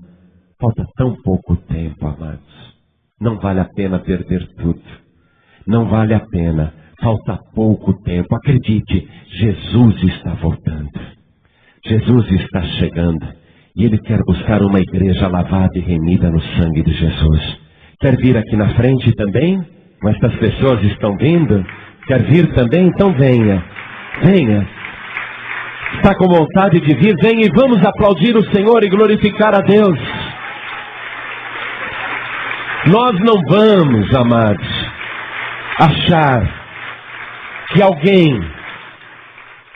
Falta tão pouco tempo, amados. Não vale a pena perder tudo. Não vale a pena. Falta pouco tempo. Acredite, Jesus está voltando. Jesus está chegando. E Ele quer buscar uma igreja lavada e remida no sangue de Jesus. Quer vir aqui na frente também? Estas pessoas estão vindo? Quer vir também? Então venha. Venha. Está com vontade de vir? Venha e vamos aplaudir o Senhor e glorificar a Deus. Nós não vamos, amados, achar que alguém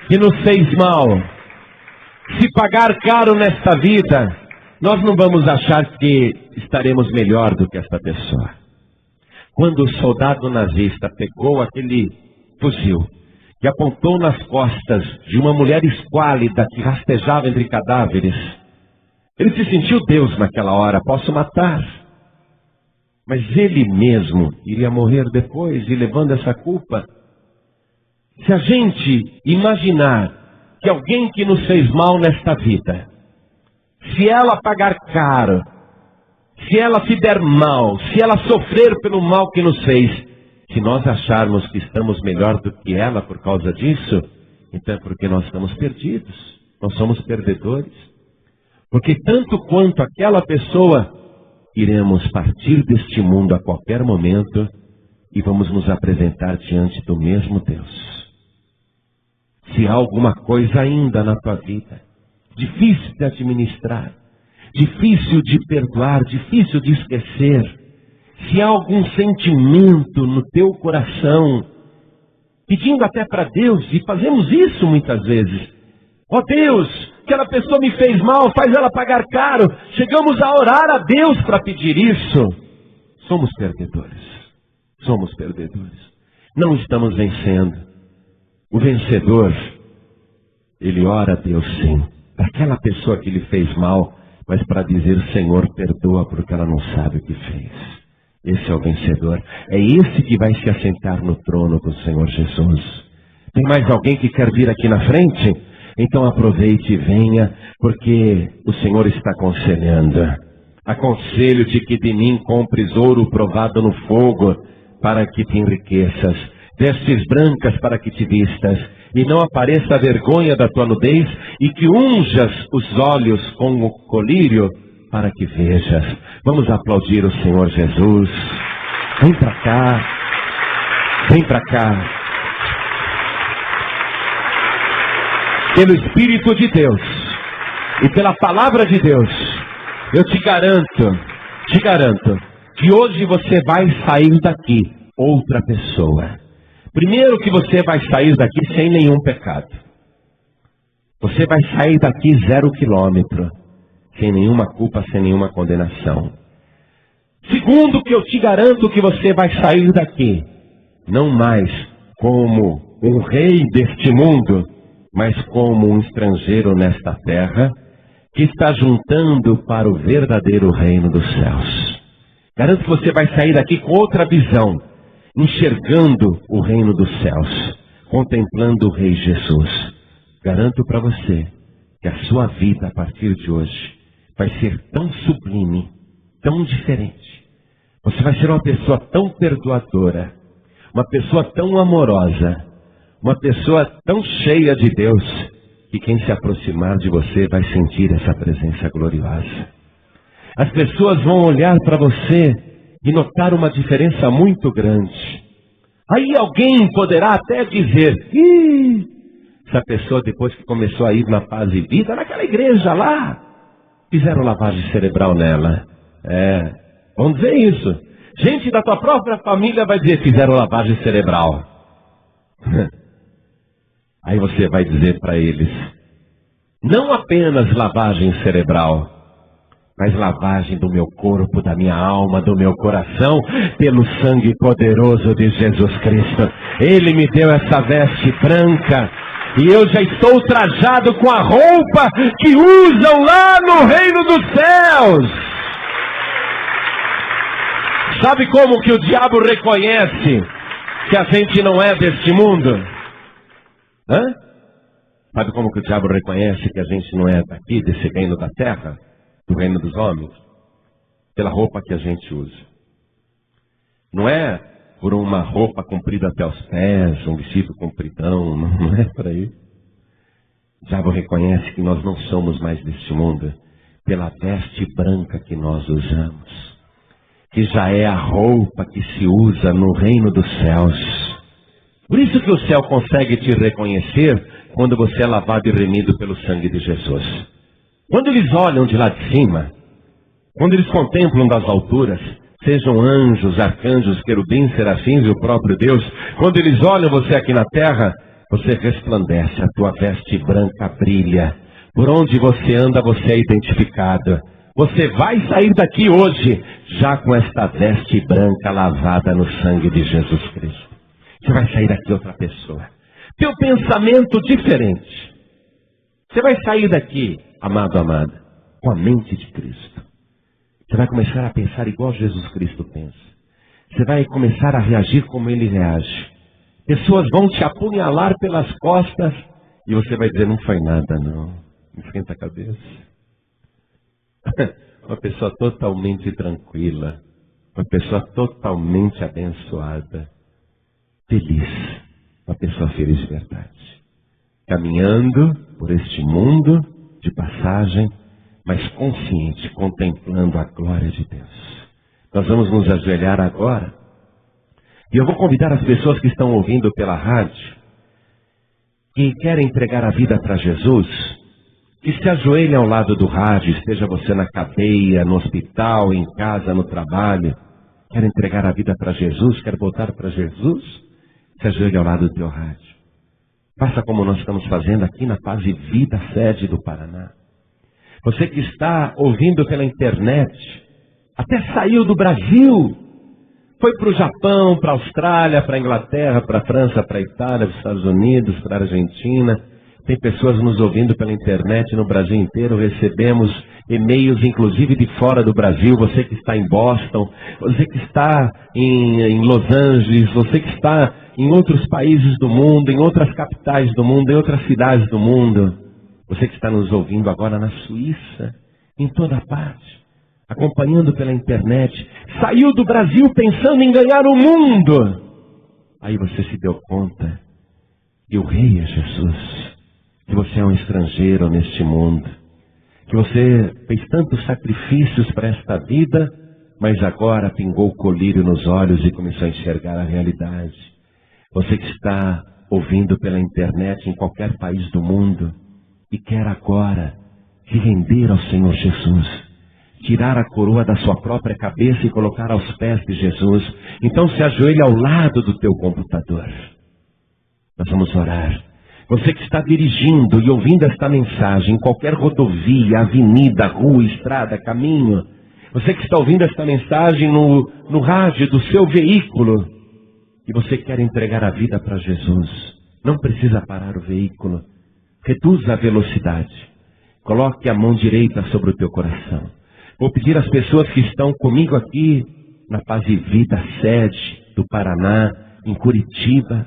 que nos fez mal, se pagar caro nesta vida, nós não vamos achar que estaremos melhor do que esta pessoa. Quando o soldado nazista pegou aquele fuzil e apontou nas costas de uma mulher esquálida que rastejava entre cadáveres, ele se sentiu Deus naquela hora. Posso matar, mas ele mesmo iria morrer depois e levando essa culpa. Se a gente imaginar que alguém que nos fez mal nesta vida, se ela pagar caro, se ela se der mal, se ela sofrer pelo mal que nos fez, se nós acharmos que estamos melhor do que ela por causa disso, então é porque nós estamos perdidos, nós somos perdedores. Porque tanto quanto aquela pessoa, iremos partir deste mundo a qualquer momento e vamos nos apresentar diante do mesmo Deus. Se há alguma coisa ainda na tua vida, difícil de administrar, difícil de perdoar, difícil de esquecer, se há algum sentimento no teu coração, pedindo até para Deus, e fazemos isso muitas vezes, ó Deus, aquela pessoa me fez mal, faz ela pagar caro, chegamos a orar a Deus para pedir isso, somos perdedores, não estamos vencendo. O vencedor, ele ora a Deus sim, daquela pessoa que lhe fez mal, mas para dizer, Senhor, perdoa porque ela não sabe o que fez. Esse é o vencedor, é esse que vai se assentar no trono do Senhor Jesus. Tem mais alguém que quer vir aqui na frente? Então aproveite e venha, porque o Senhor está aconselhando. Aconselho-te que de mim compres ouro provado no fogo, para que te enriqueças, vestes brancas para que te vistas, e não apareça a vergonha da tua nudez, e que unjas os olhos com o colírio, para que vejas. Vamos aplaudir o Senhor Jesus. Vem para cá, vem para cá. Pelo Espírito de Deus e pela Palavra de Deus, eu te garanto, que hoje você vai sair daqui outra pessoa. Primeiro que você vai sair daqui sem nenhum pecado. Você vai sair daqui 0 quilômetro, sem nenhuma culpa, sem nenhuma condenação. Segundo que eu te garanto que você vai sair daqui, não mais como um rei deste mundo, mas como um estrangeiro nesta terra, que está juntando para o verdadeiro reino dos céus. Garanto que você vai sair daqui com outra visão, enxergando o reino dos céus, contemplando o Rei Jesus. Garanto para você que a sua vida a partir de hoje vai ser tão sublime, tão diferente. Você vai ser uma pessoa tão perdoadora, uma pessoa tão amorosa, uma pessoa tão cheia de Deus, que quem se aproximar de você vai sentir essa presença gloriosa. As pessoas vão olhar para você e notar uma diferença muito grande. Aí alguém poderá até dizer: essa pessoa, depois que começou a ir na Paz e Vida, naquela igreja lá, fizeram lavagem cerebral nela. Vamos dizer isso. Gente da tua própria família vai dizer: fizeram lavagem cerebral. Aí você vai dizer para eles: não apenas lavagem cerebral, mas lavagem do meu corpo, da minha alma, do meu coração, pelo sangue poderoso de Jesus Cristo. Ele me deu essa veste branca, e eu já estou trajado com a roupa que usam lá no reino dos céus. Sabe como que o diabo reconhece que a gente não é deste mundo? Sabe como que o diabo reconhece que a gente não é daqui, desse reino da terra, do reino dos homens? Pela roupa que a gente usa. Não é por uma roupa comprida até os pés, um vestido compridão, não é por aí. O diabo reconhece que nós não somos mais deste mundo, pela veste branca que nós usamos, que já é a roupa que se usa no reino dos céus. Por isso que o céu consegue te reconhecer quando você é lavado e remido pelo sangue de Jesus. Quando eles olham de lá de cima, quando eles contemplam das alturas, sejam anjos, arcanjos, querubins, serafins e o próprio Deus, quando eles olham você aqui na terra, você resplandece, a tua veste branca brilha. Por onde você anda, você é identificado. Você vai sair daqui hoje já com esta veste branca lavada no sangue de Jesus Cristo. Você vai sair daqui outra pessoa. Teu pensamento diferente. Você vai sair daqui, amado, amada, com a mente de Cristo. Você vai começar a pensar igual Jesus Cristo pensa. Você vai começar a reagir como Ele reage. Pessoas vão te apunhalar pelas costas e você vai dizer: não foi nada não. Esquenta a cabeça. Uma pessoa totalmente tranquila. Uma pessoa totalmente abençoada. Feliz, uma pessoa feliz de verdade, caminhando por este mundo de passagem, mas consciente, contemplando a glória de Deus. Nós vamos nos ajoelhar agora, e eu vou convidar as pessoas que estão ouvindo pela rádio, que querem entregar a vida para Jesus, que se ajoelhem ao lado do rádio, esteja você na cadeia, no hospital, em casa, no trabalho, quer entregar a vida para Jesus, quer voltar para Jesus, se ajoelhe ao lado do teu rádio. Faça como nós estamos fazendo aqui na Paz e Vida, sede do Paraná. Você que está ouvindo pela internet, até saiu do Brasil, foi para o Japão, para a Austrália, para a Inglaterra, para a França, para a Itália, para os Estados Unidos, para a Argentina, Tem pessoas nos ouvindo pela internet no Brasil inteiro. Recebemos e-mails, inclusive de fora do Brasil. Você que está em Boston, você que está em Los Angeles, você que está em outros países do mundo, em outras capitais do mundo, em outras cidades do mundo. Você que está nos ouvindo agora na Suíça, em toda parte, acompanhando pela internet. Saiu do Brasil pensando em ganhar o mundo. Aí você se deu conta que o Rei é Jesus. Que você é um estrangeiro neste mundo, que você fez tantos sacrifícios para esta vida, mas agora pingou o colírio nos olhos e começou a enxergar a realidade. Você que está ouvindo pela internet em qualquer país do mundo e quer agora se render ao Senhor Jesus, tirar a coroa da sua própria cabeça e colocar aos pés de Jesus, então se ajoelhe ao lado do teu computador. Nós vamos orar. Você que está dirigindo e ouvindo esta mensagem em qualquer rodovia, avenida, rua, estrada, caminho. Você que está ouvindo esta mensagem no rádio do seu veículo. E você quer entregar a vida para Jesus. Não precisa parar o veículo. Reduza a velocidade. Coloque a mão direita sobre o teu coração. Vou pedir às pessoas que estão comigo aqui na Paz e Vida, sede do Paraná, em Curitiba.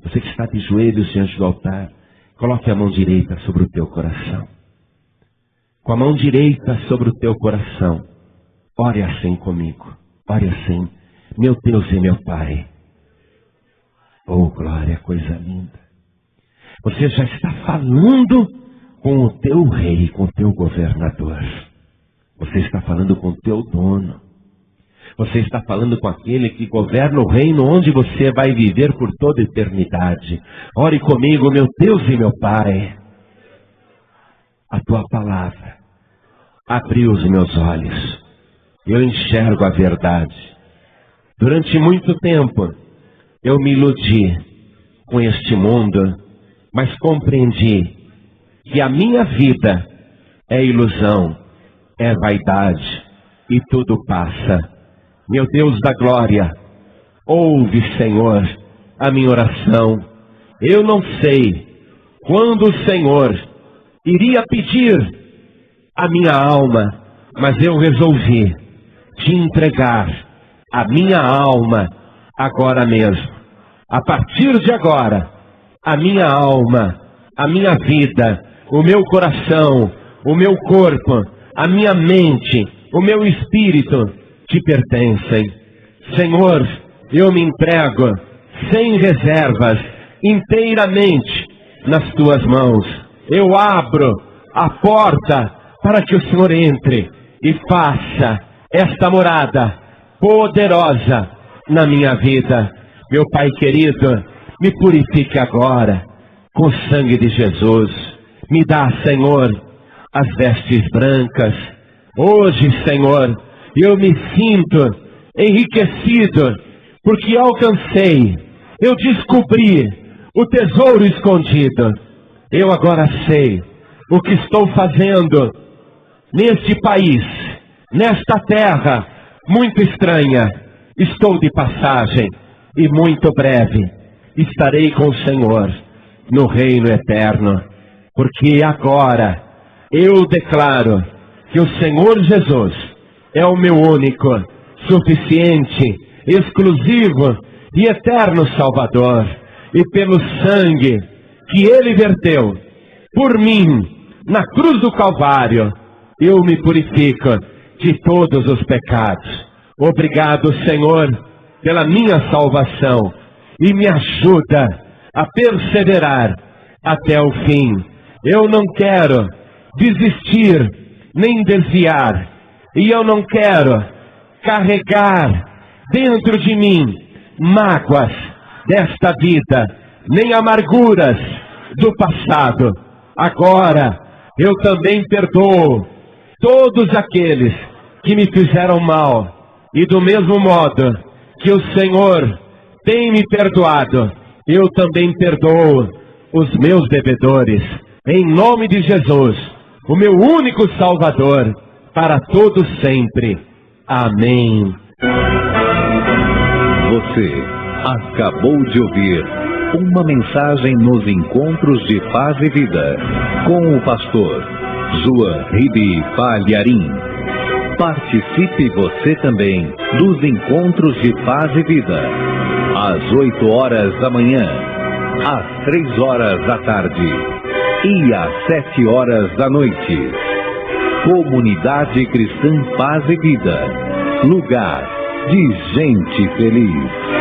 Você que está de joelhos diante do altar, coloque a mão direita sobre o teu coração. Com a mão direita sobre o teu coração, ore assim comigo. Ore assim. Meu Deus e meu Pai. Oh, glória, coisa linda. Você já está falando com o teu rei, com o teu governador. Você está falando com o teu dono. Você está falando com aquele que governa o reino onde você vai viver por toda a eternidade. Ore comigo, meu Deus e meu Pai. A tua palavra abriu os meus olhos. Eu enxergo a verdade. Durante muito tempo, eu me iludi com este mundo, mas compreendi que a minha vida é ilusão, é vaidade e tudo passa. Meu Deus da glória, ouve, Senhor, a minha oração. Eu não sei quando o Senhor iria pedir a minha alma, mas eu resolvi te entregar a minha alma agora mesmo. A partir de agora, a minha alma, a minha vida, o meu coração, o meu corpo, a minha mente, o meu espírito te pertencem. Senhor, eu me entrego sem reservas, inteiramente nas tuas mãos. Eu abro a porta para que o Senhor entre e faça esta morada poderosa na minha vida. Meu Pai querido, me purifique agora com o sangue de Jesus. Me dá, Senhor, as vestes brancas. Hoje, Senhor, eu me sinto enriquecido, porque alcancei, eu descobri o tesouro escondido. Eu agora sei o que estou fazendo neste país, nesta terra muito estranha. Estou de passagem e muito breve estarei com o Senhor no reino eterno, porque agora eu declaro que o Senhor Jesus é o meu único, suficiente, exclusivo e eterno Salvador. E pelo sangue que Ele verteu por mim na cruz do Calvário, eu me purifico de todos os pecados. Obrigado, Senhor, pela minha salvação. E me ajuda a perseverar até o fim. Eu não quero desistir nem desviar. E eu não quero carregar dentro de mim mágoas desta vida, nem amarguras do passado. Agora eu também perdoo todos aqueles que me fizeram mal. E do mesmo modo que o Senhor tem me perdoado, eu também perdoo os meus devedores. Em nome de Jesus, o meu único Salvador, para todos sempre. Amém. Você acabou de ouvir Uma mensagem nos encontros de paz e vida, com o pastor João Ribe Palharim. Participe você também dos encontros de paz e vida, às 8 horas da manhã, às 3 horas da tarde e às 7 horas da noite. Comunidade Cristã Paz e Vida, lugar de gente feliz.